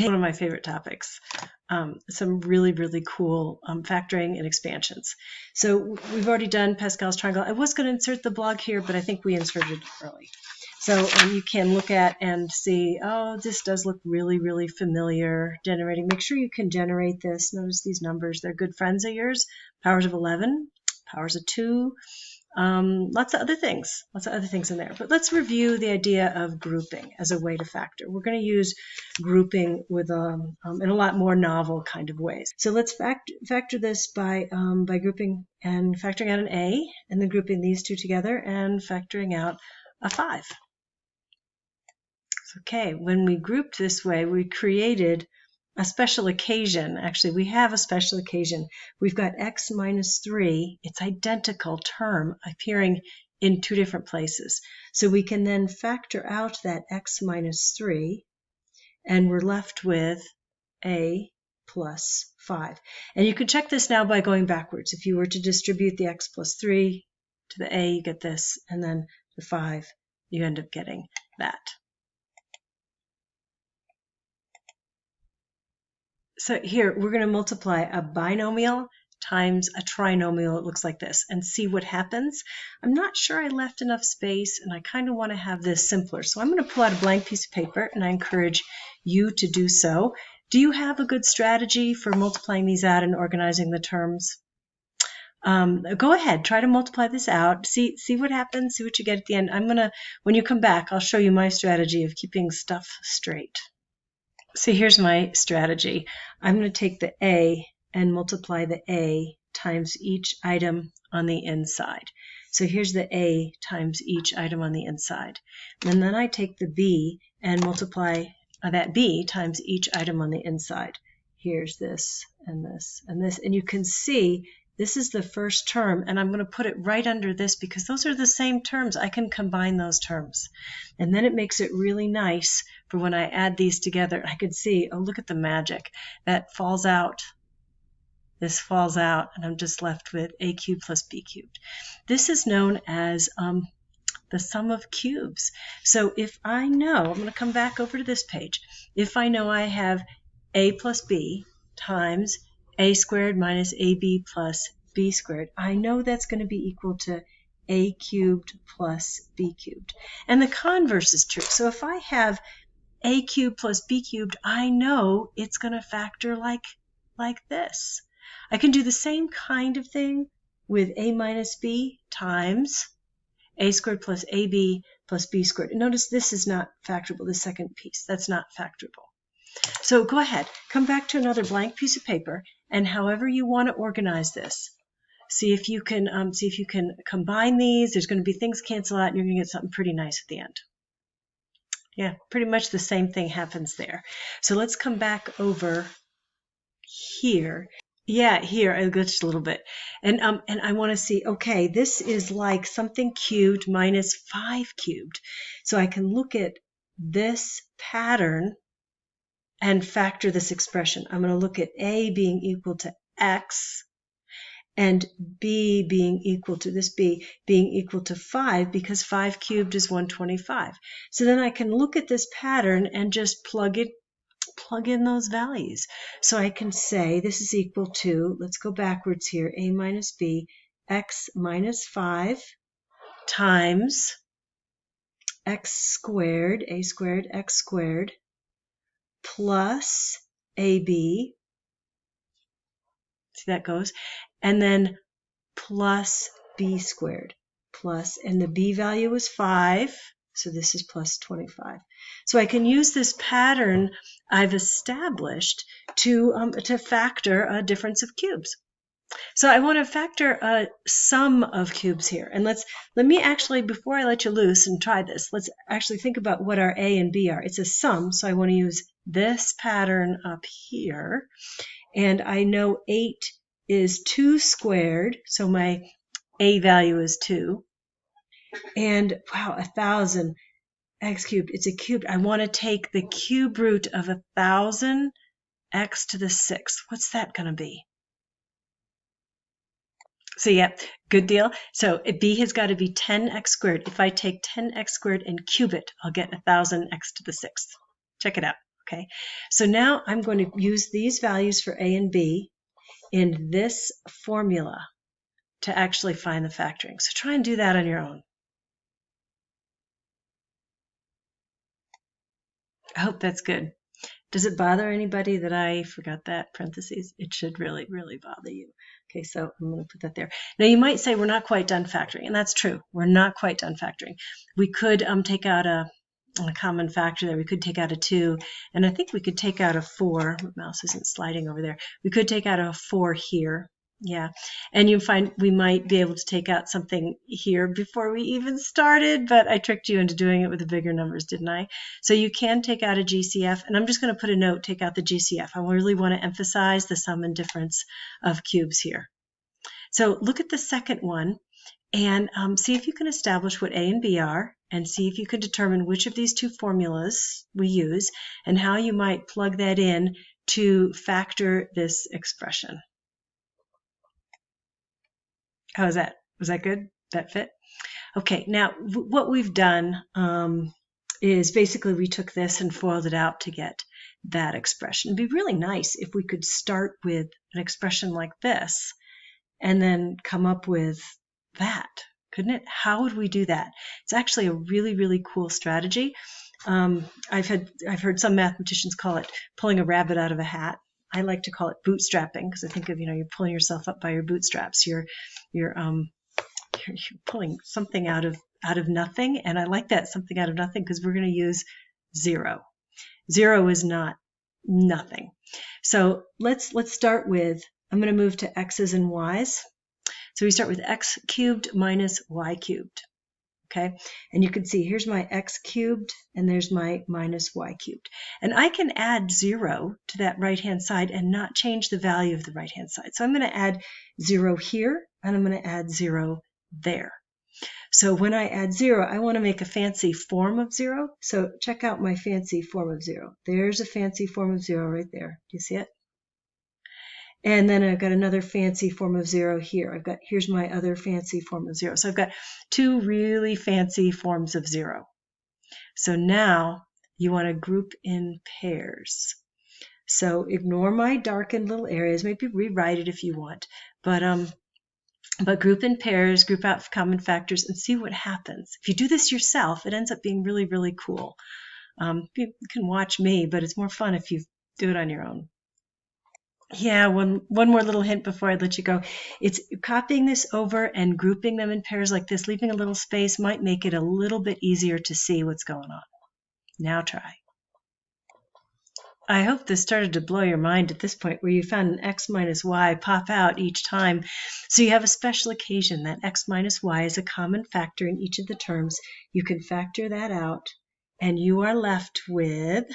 One of my favorite topics. Some really, really cool factoring and expansions. So we've already done Pascal's triangle. I was going to insert the blog here, but I think we inserted it early. So you can look at and see, oh, this does look really, really familiar. Generating. Make sure you can generate this. Notice these numbers. They're good friends of yours. Powers of 11, powers of 2. Lots of other things in there. But let's review the idea of grouping as a way to factor. We're going to use grouping with in a lot more novel kind of ways. So let's factor this by grouping and factoring out an A, and then grouping these two together and factoring out a 5. Okay, when we grouped this way, we created a special occasion. Actually, we have a special occasion. We've got x minus 3, its identical term appearing in two different places. So we can then factor out that x minus 3, and we're left with a plus 5. And you can check this now by going backwards. If you were to distribute the x plus 3 to the a, you get this, and then the 5, you end up getting that. So here, we're going to multiply a binomial times a trinomial. It looks like this, and see what happens. I'm not sure I left enough space, and I kind of want to have this simpler. So I'm going to pull out a blank piece of paper, and I encourage you to do so. Do you have a good strategy for multiplying these out and organizing the terms? Go ahead, try to multiply this out. See what happens, see what you get at the end. When you come back, I'll show you my strategy of keeping stuff straight. So here's my strategy. I'm going to take the A and multiply the A times each item on the inside. So here's the A times each item on the inside. And then I take the B and multiply that B times each item on the inside. Here's this and this and this. And you can see this is the first term, and I'm going to put it right under this because those are the same terms. I can combine those terms. And then it makes it really nice for when I add these together. I could see, oh, look at the magic. That falls out. This falls out, and I'm just left with a cubed plus b cubed. This is known as the sum of cubes. So if I know, I'm going to come back over to this page. If I know I have a plus b times a squared minus ab plus b squared, I know that's going to be equal to a cubed plus b cubed. And the converse is true. So if I have a cubed plus b cubed, I know it's going to factor like this. I can do the same kind of thing with a minus b times a squared plus ab plus b squared. And notice this is not factorable, the second piece. That's not factorable. So go ahead, come back to another blank piece of paper, and however you want to organize this, see if you can combine these. There's going to be things cancel out, and you're going to get something pretty nice at the end. Yeah, pretty much the same thing happens there. So let's come back over here. Yeah, here I glitched a little bit, and I want to see. Okay, this is like something cubed minus 5 cubed. So I can look at this pattern and factor this expression. I'm going to look at a being equal to x and b being equal to this b being equal to 5 because 5 cubed is 125. So then I can look at this pattern and just plug in those values. So I can say this is equal to, let's go backwards here, a minus b, x minus 5 times x squared, a squared, x squared, plus ab, see that goes, and then plus b squared, plus, and the b value is 5, so this is plus 25. So I can use this pattern I've established to factor a difference of cubes. So I want to factor a sum of cubes here. And let me actually, before I let you loose and try this, let's actually think about what our a and b are. It's a sum, so I want to use this pattern up here. And I know 8 is 2 squared, so my a value is 2. And wow, 1,000 x cubed, it's a cube. I want to take the cube root of 1,000 x to the 6th. What's that going to be? So yeah, good deal. So b has got to be 10x squared. If I take 10x squared and cube it, I'll get 1,000 x to the 6th. Check it out. Okay, so now I'm going to use these values for A and B in this formula to actually find the factoring. So try and do that on your own. I hope that's good. Does it bother anybody that I forgot that parentheses? It should really, really bother you. Okay, so I'm going to put that there. Now you might say we're not quite done factoring, and that's true. We're not quite done factoring. We could take out a common factor there. We could take out a 2, and I think we could take out a 4. My mouse isn't sliding over there. We could take out a 4 here. Yeah, and you find we might be able to take out something here before we even started, but I tricked you into doing it with the bigger numbers, didn't I? So you can take out a GCF, and I'm just going to put a note, take out the GCF. I really want to emphasize the sum and difference of cubes here. So look at the second one and see if you can establish what A and B are, and see if you can determine which of these two formulas we use and how you might plug that in to factor this expression. How was that? Was that good? That fit? Okay, now what we've done is basically we took this and FOILed it out to get that expression. It'd be really nice if we could start with an expression like this and then come up with that, couldn't it? How would we do that? It's actually a really, really cool strategy. I've heard some mathematicians call it pulling a rabbit out of a hat. I like to call it bootstrapping because I think of, you're pulling yourself up by your bootstraps. You're pulling something out of nothing, and I like that, something out of nothing, because we're going to use 0. 0 is not nothing. So let's start with, I'm going to move to x's and y's. So we start with x cubed minus y cubed. Okay, and you can see here's my x cubed and there's my minus y cubed. And I can add 0 to that right-hand side and not change the value of the right-hand side. So I'm going to add 0 here and I'm going to add 0 there. So when I add 0, I want to make a fancy form of 0. So check out my fancy form of 0. There's a fancy form of 0 right there. Do you see it? And then I've got another fancy form of 0 here. Here's my other fancy form of 0. So I've got 2 really fancy forms of 0. So now you want to group in pairs. So ignore my darkened little areas. Maybe rewrite it if you want. But group in pairs, group out common factors, and see what happens. If you do this yourself, it ends up being really, really cool. You can watch me, but it's more fun if you do it on your own. Yeah, one more little hint before I let you go. It's copying this over and grouping them in pairs like this, leaving a little space might make it a little bit easier to see what's going on. Now try. I hope this started to blow your mind at this point where you found an x minus y pop out each time. So you have a special occasion that x minus y is a common factor in each of the terms. You can factor that out and you are left with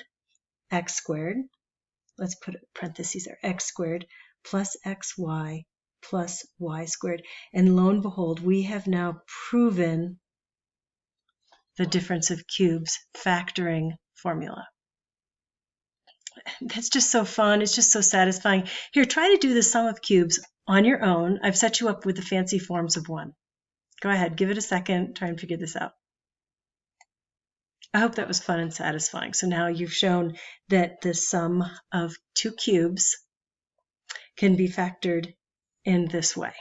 x squared. Let's put parentheses there, x squared plus xy plus y squared. And lo and behold, we have now proven the difference of cubes factoring formula. That's just so fun. It's just so satisfying. Here, try to do the sum of cubes on your own. I've set you up with the fancy forms of 1. Go ahead, give it a second, try and figure this out. I hope that was fun and satisfying. So now you've shown that the sum of 2 cubes can be factored in this way.